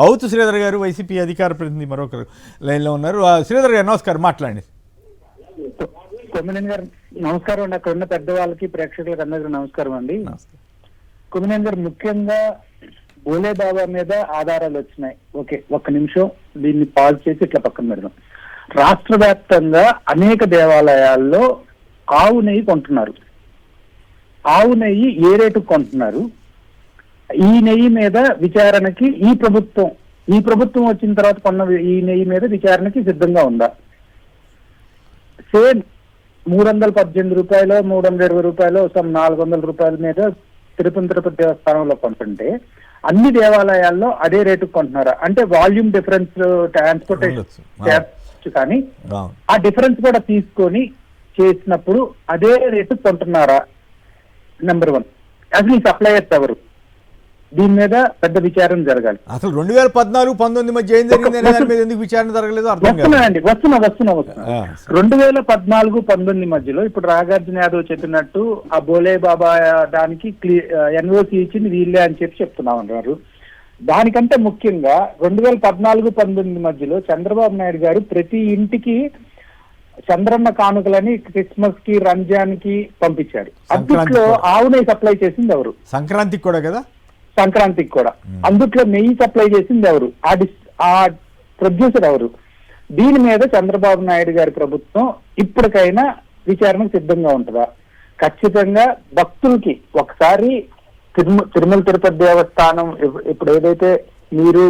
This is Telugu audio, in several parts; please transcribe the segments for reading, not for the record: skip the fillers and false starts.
అవుతు శ్రీధర్ గారు వైసీపీ అధికార ప్రతినిధి మరొకరు లైన్లో ఉన్నారు. శ్రీధర్ గారు నమస్కారం, మాట్లాడండి. కొమ్మినేని గారు నమస్కారం అండి. అక్కడ ఉన్న పెద్దవాళ్ళకి ప్రేక్షకులకు అందరికీ నమస్కారం అండి. కొమ్మినేని గారు, ముఖ్యంగా బోలే బాబా మీద ఆధారాలు వచ్చినాయి. ఓకే, ఒక్క నిమిషం దీన్ని పాజ్ చేసి ఇట్లా పక్కన పెడదాం. రాష్ట్ర వ్యాప్తంగా అనేక దేవాలయాల్లో ఆవు నెయ్యి కొంటున్నారు. ఆవు నెయ్యి ఏ రేటుకు కొంటున్నారు? ఈ నెయ్యి మీద విచారణకి ఈ ప్రభుత్వం వచ్చిన తర్వాత కొన్న ఈ నెయ్యి మీద విచారణకి సిద్ధంగా ఉందా? సేమ్ 318 రూపాయలు, 320 రూపాయలు, 400 రూపాయల మీద తిరుపతి దేవస్థానంలో కొంటుంటే అన్ని దేవాలయాల్లో అదే రేటుకు కొంటున్నారా? అంటే వాల్యూమ్ డిఫరెన్స్, ట్రాన్స్పోర్టేషన్ కానీ ఆ డిఫరెన్స్ కూడా తీసుకొని చేసినప్పుడు అదే రేటు కొంటున్నారా? నెంబర్ 1. అసలు ఈ సప్లయర్స్ ఎవరు? దీని మీద పెద్ద విచారణ జరగాలి. అసలు 2014-19 మధ్య ఏం జరిగింది అనే దాని మీద ఎందుకు విచారణ జరగలేదు? వస్తున్నా 2014-19 మధ్యలో ఇప్పుడు నాగార్జున యాదవ్ చెప్పినట్టు ఆ బోలే బాబా దానికి ఎన్ఓసి ఇచ్చింది వీళ్ళే అని చెప్తున్నామన్నారు. దానికంటే ముఖ్యంగా 2014-19 మధ్యలో చంద్రబాబు నాయుడు గారు ప్రతి ఇంటికి చంద్రన్న కానుకలని క్రిస్మస్ కి, రంజాన్ కి పంపించారు. అందులో ఆవు నెయ్యి సప్లై చేసింది ఎవరు? సంక్రాంతికి కూడా కదా, సంక్రాంతికి కూడా. అందుట్లో నెయ్యి సప్లై చేసింది ఎవరు? ఆ ప్రొడ్యూసర్ ఎవరు? దీని మీద చంద్రబాబు నాయుడు గారి ప్రభుత్వం ఇప్పటికైనా విచారణకు సిద్ధంగా ఉంటుందా? ఖచ్చితంగా భక్తులకి ఒకసారి తిరుమల తిరుపతి దేవస్థానం ఇప్పుడు ఏదైతే మీరు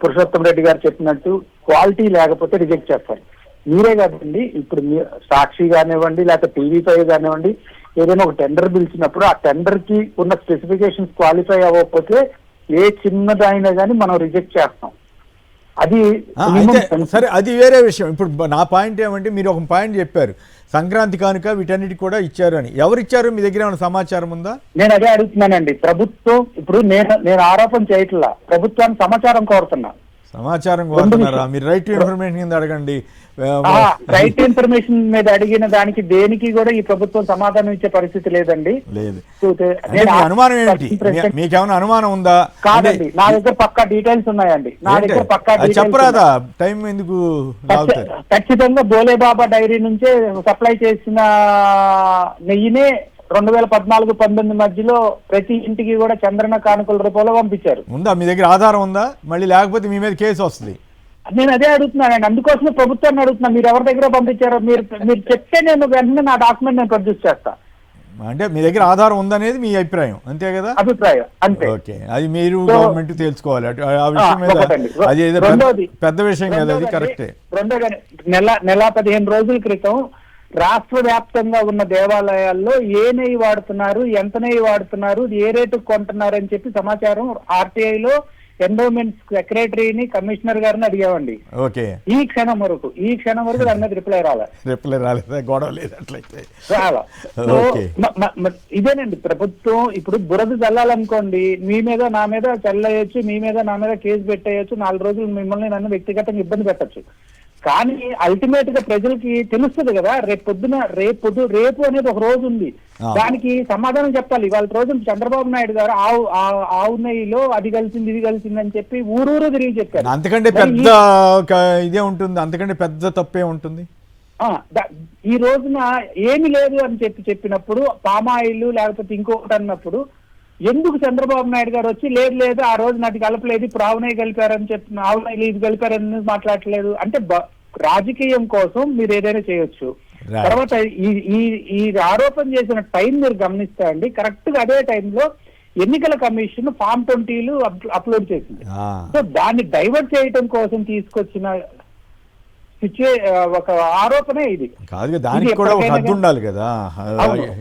పురుషోత్తం రెడ్డి గారు చెప్పినట్టు క్వాలిటీ లేకపోతే రిజెక్ట్ చేస్తారు. మీరే కాదండి, ఇప్పుడు సాక్షి కానివ్వండి, లేకపోతే టీవీ5 కానివ్వండి, ఏదైనా ఒక టెండర్ పిలిచినప్పుడు ఆ టెండర్ కి ఉన్న స్పెసిఫికేషన్స్ క్వాలిఫై అవ్వకపోతే ఏ చిన్నదైనా కానీ మనం రిజెక్ట్ చేస్తాం. అది సరే, అది వేరే విషయం. ఇప్పుడు నా పాయింట్ ఏమంటే, మీరు ఒక పాయింట్ చెప్పారు, సంక్రాంతి కానుక వీటన్నిటి కూడా ఇచ్చారు అని. ఎవరు ఇచ్చారు? మీ దగ్గర ఏమైనా సమాచారం ఉందా? నేను అదే అడుగుతున్నానండి. ప్రభుత్వం ఇప్పుడు నేను ఆరోపణ చేయట్లా, ప్రభుత్వానికి సమాచారం కోరుతున్నా. సమాచారం కోరుతున్నారా? మీరు రైట్ టు ఇన్ఫర్మేషన్ కింద అడగండి. రైట్ ఇన్ఫర్మేషన్ మీద అడిగిన దానికి దేనికి కూడా ఈ ప్రభుత్వం సమాధానం ఇచ్చే పరిస్థితి లేదండి. అనుమానం ఏమిటి? మీకేమైనా అనుమానం ఉందా? కాదండి, నా దగ్గర పక్కా డీటెయిల్స్ ఉన్నాయండి. నా దగ్గర పక్కా చెప్పరాదా? టైం ఎందుకు? ఖచ్చితంగా బోలే బాబా డైరీ నుంచే సప్లై చేసిన నెయ్యినే 2014-19 మధ్యలో ప్రతి ఇంటికి కూడా చంద్రన కానుకల రూపంలో పంపించారు. ఉందా మీ దగ్గర ఆధారం ఉందా? మళ్ళీ లేకపోతే మీ మీద కేసు వస్తుంది. నేను అదే అడుగుతున్నానండి, అందుకోసమే ప్రభుత్వాన్ని అడుగుతున్నా. మీరు ఎవరి దగ్గర పంపించారో మీరు చెప్తే నేను వెంటనే నా డాక్యుమెంట్ నేను ప్రొడ్యూస్ చేస్తా. అంటే మీ దగ్గర ఆధారం ఉందనేది మీ అభిప్రాయం, అంతే కదా? అభిప్రాయం అంతే. ఓకే, అది మీరు గవర్నమెంట్ తెలుసుకోవాలి ఆ విషయం మీద. అది పెద్ద విషయం కదా, అది కరెక్టే. రెండోది, నెల 15 రోజుల క్రితం రాష్ట్ర వ్యాప్తంగా ఉన్న దేవాలయాల్లో ఏ నెయ్యి వాడుతున్నారు, ఎంత నెయ్యి వాడుతున్నారు, ఏ రేటు కొంటున్నారు అని చెప్పి సమాచారం ఆర్టీఐలో ఎండోమెంట్ సెక్రటరీని, కమిషనర్ గారిని అడిగామండి. ఓకే, ఈ క్షణం వరకు దాని మీద రిప్లై రాలేదు. గొడవ లేదు అట్లయితే. ఇదేనండి ప్రభుత్వం. ఇప్పుడు బురద చల్లాలనుకోండి, మీ మీద నా మీద చల్లేయచ్చు, మీ మీద నా మీద కేసు పెట్టేయచ్చు, 4 రోజులు మిమ్మల్ని నన్ను వ్యక్తిగతంగా ఇబ్బంది పెట్టచ్చు. కానీ అల్టిమేట్ గా ప్రజలకి తెలుస్తుంది కదా, రేపు అనేది ఒక రోజు ఉంది, దానికి సమాధానం చెప్పాలి. ఇవాళ రోజు చంద్రబాబు నాయుడు గారు ఆవు నెయ్యిలో అది కలిసింది ఇది కలిసింది అని చెప్పి ఊరూరు తిరిగి చెప్పారు. అంతకంటే పెద్ద ఇదే ఉంటుంది, అంతకంటే పెద్ద తప్పే ఉంటుంది. ఈ రోజున ఏమి లేదు అని చెప్పినప్పుడు, పామాయిల్ లేకపోతే ఇంకొకటి అన్నప్పుడు ఎందుకు చంద్రబాబు నాయుడు గారు వచ్చి లేదు ఆ రోజు నాకు కలపలేదు, ఇప్పుడు ఆవు నెయ్యి కలిపారని చెప్పి, ఆవు నెయ్యి ఇది కలిపారని మాట్లాడలేదు అంటే రాజకీయం కోసం మీరు ఏదైనా చేయొచ్చు. తర్వాత ఈ ఆరోపణ చేసిన టైం మీరు గమనిస్తే అండి, కరెక్ట్ గా అదే టైంలో ఎన్నికల కమిషన్ ఫామ్ 20 అప్లోడ్ చేసింది. సో దాన్ని డైవర్ట్ చేయడం కోసం తీసుకొచ్చిన ఒక ఆరోపణ ఇది కాదు. దానికి కూడా ఒక హద్దు ఉండాలి కదా.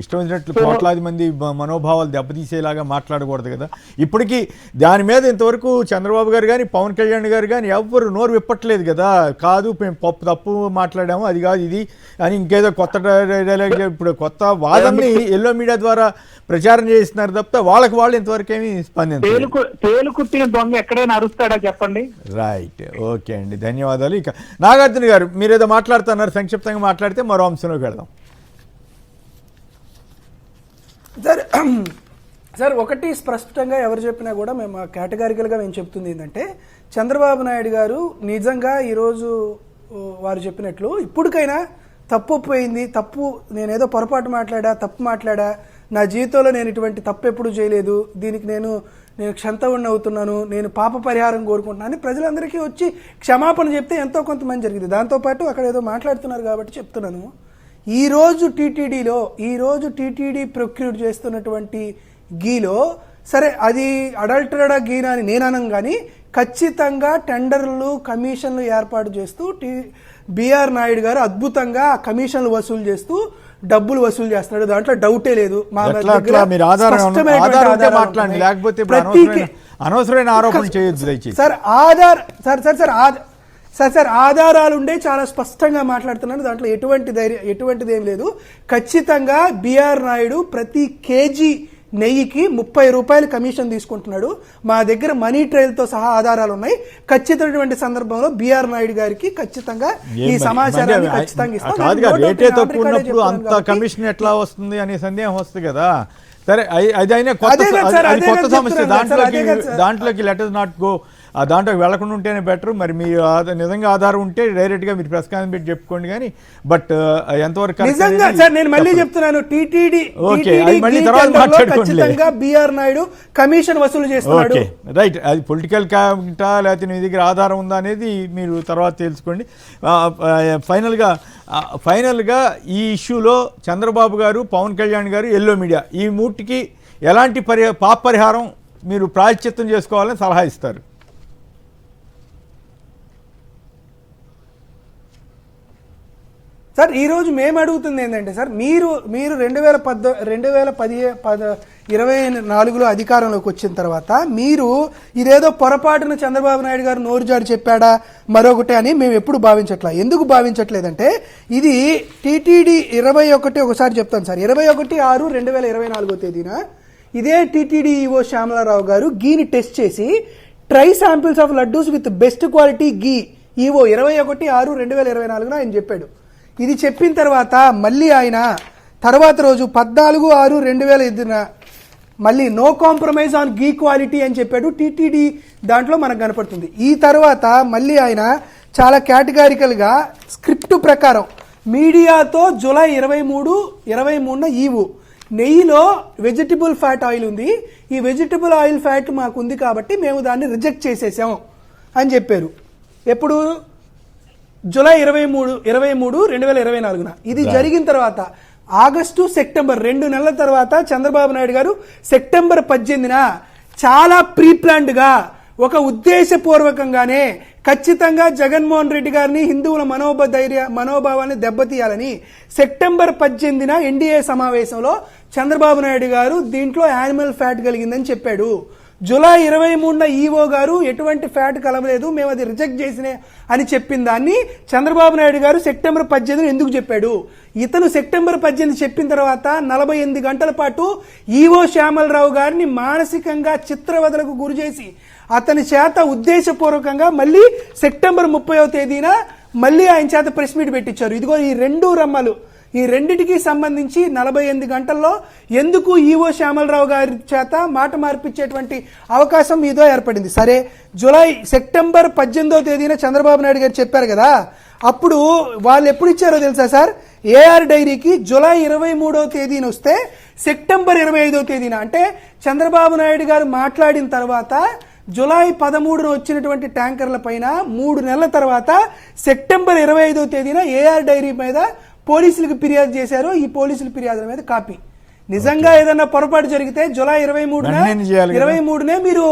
ఇష్టం వచ్చినట్లు కోట్లాది మంది మనోభావాలు దెబ్బతీసేలాగా మాట్లాడకూడదు కదా. ఇప్పటికీ దాని మీద ఇంతవరకు చంద్రబాబు గారు కానీ, పవన్ కళ్యాణ్ గారు కానీ ఎవ్వరు నోరు విప్పట్లేదు కదా. కాదు మేము తప్పు మాట్లాడాము, అది కాదు ఇది అని ఇంకేదో కొత్త ఇప్పుడు కొత్త వాదనని ఎల్లో మీడియా ద్వారా ప్రచారం చేస్తున్నారు తప్ప వాళ్ళకి వాళ్ళు ఇంతవరకు ఏమి స్పందించారు. తేలుకుట్టిన దొంగ ఎక్కడైనా అరుస్తాడా చెప్పండి. రైట్, ఓకే అండి, ధన్యవాదాలు. ఇక నాగార్జున గారు, మీరు ఏదో మాట్లాడుతున్నారు, సంక్షిప్తంగా మాట్లాడితే మరో అంశంలోకి వెళ్దాం. సార్, సార్ ఒకటి స్పష్టంగా ఎవరు చెప్పినా కూడా మేము కేటగారికల్గా మేము చెప్తుంది ఏంటంటే చంద్రబాబు నాయుడు గారు నిజంగా ఈరోజు వారు చెప్పినట్లు ఇప్పటికైనా తప్పు ఒప్పుపోయింది, తప్పు నేనేదో పొరపాటు మాట్లాడా, తప్పు మాట్లాడా, నా జీవితంలో నేను ఇటువంటి తప్పు ఎప్పుడు చేయలేదు, దీనికి నేను క్షంతవుణ్ణి అవుతున్నాను, నేను పాప పరిహారం కోరుకుంటున్నాను ప్రజలందరికీ వచ్చి క్షమాపణ చెప్తే ఎంతో కొంతమంది జరిగింది. దాంతోపాటు అక్కడ ఏదో మాట్లాడుతున్నారు కాబట్టి చెప్తున్నాను, ఈరోజు టీటీడీ ప్రొక్యూర్ చేస్తున్నటువంటి గీలో సరే అది అడల్టెడ్ గీనా అని నేను అనం కానీ ఖచ్చితంగా టెండర్లు కమిషన్లు ఏర్పాటు చేస్తూ బిఆర్ నాయుడు గారు అద్భుతంగా కమిషన్లు వసూలు చేస్తూ డబ్బులు వసూలు చేస్తున్నాడు, దాంట్లో డౌటే లేదు. సార్ ఆధారాలు ఉండే చాలా స్పష్టంగా మాట్లాడుతున్నాను, దాంట్లో ఎటువంటిది ఏం లేదు. ఖచ్చితంగా బిఆర్ నాయుడు ప్రతి కేజీ నెయ్యికి 30 రూపాయలు కమిషన్ తీసుకుంటున్నాడు. మా దగ్గర మనీ ట్రైల్ తో సహా ఆధారాలు ఉన్నాయి. ఖచ్చితమైనటువంటి సందర్భంలో బిఆర్ నాయుడు గారికి ఖచ్చితంగా ఈ సమాచారాన్ని ఖచ్చితంగా ఇస్తాం. అంత కమిషన్ ఎట్లా వస్తుంది అనే సందేహం వస్తుంది కదా. సరే అది అయినా కొత్త సమస్య, దాంట్లోకి లెట్ us నాట్ గో, దాంట్లోకి వెళ్లకుండా ఉంటేనే బెటర్. మరి మీరు నిజంగా ఆధారం ఉంటే డైరెక్ట్ గా మీరు ప్రెస్ కాన్ఫరెన్స్ పెట్టి చెప్పుకోండి. కానీ బట్ ఎంతవరకు నిజంగా సార్ నేను మళ్ళీ చెప్తున్నాను, టీటీడీ బిఆర్ నాయుడు కమిషన్ వసూలు చేస్తున్నాడు. రైట్, అది పొలిటికల్ క్యాపిటా లేకపోతే మీ దగ్గర ఆధారం ఉందా అనేది మీరు తర్వాత తెలుసుకోండి. ఫైనల్గా ఈ ఇష్యూలో చంద్రబాబు గారు, పవన్ కళ్యాణ్ గారు, ఎల్లో మీడియా ఈ మూటికి ఎలాంటి పాప పరిహారం మీరు ప్రాయశ్చిత్తం చేసుకోవాలని సలహా ఇస్తారు? సార్ ఈరోజు మేము అడుగుతుంది ఏంటంటే సార్ మీరు 2024లో అధికారంలోకి వచ్చిన తర్వాత మీరు ఇదేదో పొరపాటున చంద్రబాబు నాయుడు గారు నోరు జాడి చెప్పాడా మరొకటి అని మేము ఎప్పుడు భావించట్లా. ఎందుకు భావించట్లేదంటే ఇది టీటీడీ 21 ఒకసారి చెప్తాను సార్, 21/6/2024 తేదీన ఇదే టీటీడీ ఈవో శ్యామలారావు గారు గీని టెస్ట్ చేసి try samples of laddus with best quality ghee EO 21/6/2024 ఆయన చెప్పాడు. ఇది చెప్పిన తర్వాత మళ్ళీ ఆయన తర్వాత రోజు 14/6/2005 మళ్ళీ no compromise on ghee quality అని చెప్పాడు. టీటీడీ దాంట్లో మనకు కనపడుతుంది. ఈ తర్వాత మళ్ళీ ఆయన చాలా కేటగారికల్గా స్క్రిప్ట్ ప్రకారం మీడియాతో జూలై 23న ఈవు నెయ్యిలో వెజిటబుల్ ఫ్యాట్ ఆయిల్ ఉంది, ఈ వెజిటబుల్ ఆయిల్ ఫ్యాట్ మాకు ఉంది కాబట్టి మేము దాన్ని రిజెక్ట్ చేసేసాం అని చెప్పారు. ఎప్పుడు? జూలై 23/2024. ఇది జరిగిన తర్వాత ఆగస్టు, సెప్టెంబర్ 2 నెలల తర్వాత చంద్రబాబు నాయుడు గారు సెప్టెంబర్ 18న చాలా ప్రీ ప్లాన్డ్ గా ఒక ఉద్దేశపూర్వకంగానే ఖచ్చితంగా జగన్మోహన్ రెడ్డి గారిని హిందువుల మనోభావాన్ని దెబ్బతీయాలని సెప్టెంబర్ 18న ఎన్డీఏ సమావేశంలో చంద్రబాబు నాయుడు గారు దీంట్లో యానిమల్ ఫ్యాట్ కలిగిందని చెప్పాడు. జూలై 23న ఈవో గారు ఎటువంటి ఫ్యాట్ కలవలేదు, మేము అది రిజెక్ట్ చేసినే అని చెప్పిన దాన్ని చంద్రబాబు నాయుడు గారు సెప్టెంబర్ 18న ఎందుకు చెప్పాడు? ఇతను సెప్టెంబర్ 18 చెప్పిన తర్వాత 48 గంటల పాటు ఈవో శ్యామలరావు గారిని మానసికంగా చిత్రవదలకు గురి చేసి అతని చేత ఉద్దేశపూర్వకంగా మళ్ళీ సెప్టెంబర్ 30వ తేదీన మళ్ళీ ఆయన చేత ప్రెస్ మీట్ పెట్టించారు. ఇదిగో ఈ రెండు రమ్మలు, ఈ రెండింటికి సంబంధించి 48 గంటల్లో ఎందుకు ఈవో శ్యామలరావు గారి చేత మాట మార్పించేటువంటి అవకాశం మీదో ఏర్పడింది. సరే, సెప్టెంబర్ 18వ తేదీన చంద్రబాబు నాయుడు గారు చెప్పారు కదా, అప్పుడు వాళ్ళు ఎప్పుడు ఇచ్చారో తెలుసా సార్? ఏఆర్ డైరీకి జూలై 23వ తేదీన వస్తే సెప్టెంబర్ 25వ తేదీన, అంటే చంద్రబాబు నాయుడు గారు మాట్లాడిన తర్వాత జూలై 13న వచ్చినటువంటి ట్యాంకర్ల పైన 3 నెలల తర్వాత సెప్టెంబర్ 25వ తేదీన ఏఆర్ డైరీ మీద పోలీసులకు ఫిర్యాదు చేశారు. ఈ పోలీసుల ఫిర్యాదుల మీద కాపీ. నిజంగా ఏదన్నా పొరపాటు జరిగితే జూలై 23నే మీరు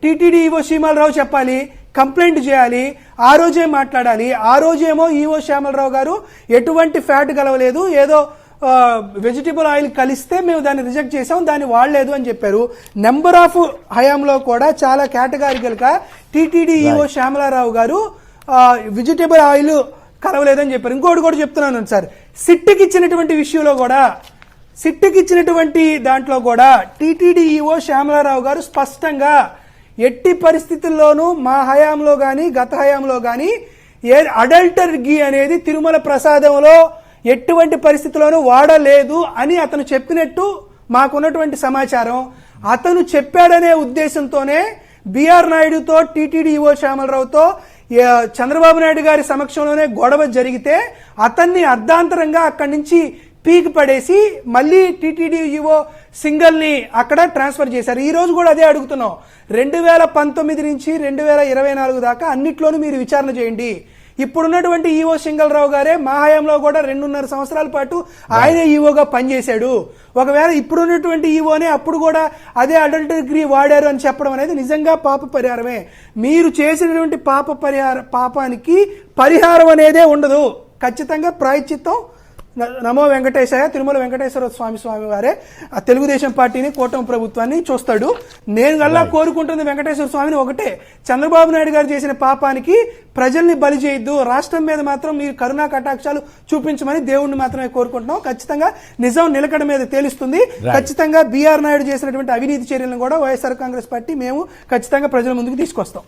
టీటీడీ ఈవో శ్యామలరావు చెప్పాలి, కంప్లైంట్ చేయాలి, ఆ రోజే మాట్లాడాలి. ఆ రోజేమో ఈవో శ్యామలరావు గారు ఎటువంటి ఫ్యాట్ కలవలేదు, ఏదో వెజిటబుల్ ఆయిల్ కలిస్తే మేము దాన్ని రిజెక్ట్ చేసాం, దాన్ని వాడలేదు అని చెప్పారు. నెంబర్ ఆఫ్ హయాంలో కూడా చాలా కేటగారికల్ గా టీటీడీ ఈవో శ్యామలారావు గారు వెజిటబుల్ ఆయిల్ కలవలేదని చెప్పారు. ఇంకోటి కూడా చెప్తున్నాను సార్, సిట్కి ఇచ్చినటువంటి విషయంలో కూడా, సిట్కి ఇచ్చినటువంటి దాంట్లో కూడా టీటీడీ ఈవో శ్యామలారావు గారు స్పష్టంగా ఎట్టి పరిస్థితుల్లోనూ మా హయాంలో గాని గత హయాంలో గాని అడల్టర్ గీ అనేది తిరుమల ప్రసాదంలో ఎటువంటి పరిస్థితుల్లోనూ వాడలేదు అని అతను చెప్పినట్టు మాకున్నటువంటి సమాచారం అతను చెప్పాడనే ఉద్దేశంతోనే బిఆర్ నాయుడుతో టీటీడీ ఈవో శ్యామలరావుతో చంద్రబాబు నాయుడు గారి సమక్షంలోనే గొడవ జరిగితే అతన్ని అర్ధాంతరంగా అక్కడి నుంచి పీకి పడేసి మళ్ళీ టీటీడీ ఈవో సింగల్ ని అక్కడ ట్రాన్స్ఫర్ చేశారు. ఈ రోజు కూడా అదే అడుగుతున్నాం. 2019 నుంచి 2024 దాకా అన్నిట్లోనూ మీరు విచారణ చేయండి. ఇప్పుడున్నటువంటి ఈవో సింగల్ గారే మా హయాంలో కూడా 2.5 సంవత్సరాల పాటు ఆయనే ఈవోగా పనిచేశాడు. ఒకవేళ ఇప్పుడున్నటువంటి ఈవోనే అప్పుడు కూడా అదే అడల్ట్ డిగ్రీ వాడారు అని చెప్పడం అనేది నిజంగా పాప పరిహారమే. మీరు చేసినటువంటి పాపానికి పరిహారం అనేదే ఉండదు. ఖచ్చితంగా ప్రాయశ్చిత్తం నమో వెంకటేశాయ తిరుమల వెంకటేశ్వర స్వామి వారే ఆ తెలుగుదేశం పార్టీని కూటమి ప్రభుత్వాన్ని చూస్తాడు. నేను గల్లా కోరుకుంటుంది వెంకటేశ్వర స్వామిని ఒకటే, చంద్రబాబు నాయుడు గారు చేసిన పాపానికి ప్రజల్ని బలి చేయొద్దు, రాష్ట్రం మీద మాత్రం మీరు కరుణా కటాక్షాలు చూపించమని దేవుణ్ణి మాత్రమే కోరుకుంటున్నాం. ఖచ్చితంగా నిజం నిలకడ మీద తేలుస్తుంది. ఖచ్చితంగా బిఆర్ నాయుడు చేసినటువంటి అవినీతి చర్యలను కూడా వైఎస్ఆర్ కాంగ్రెస్ పార్టీ మేము ఖచ్చితంగా ప్రజల ముందుకు తీసుకొస్తాం.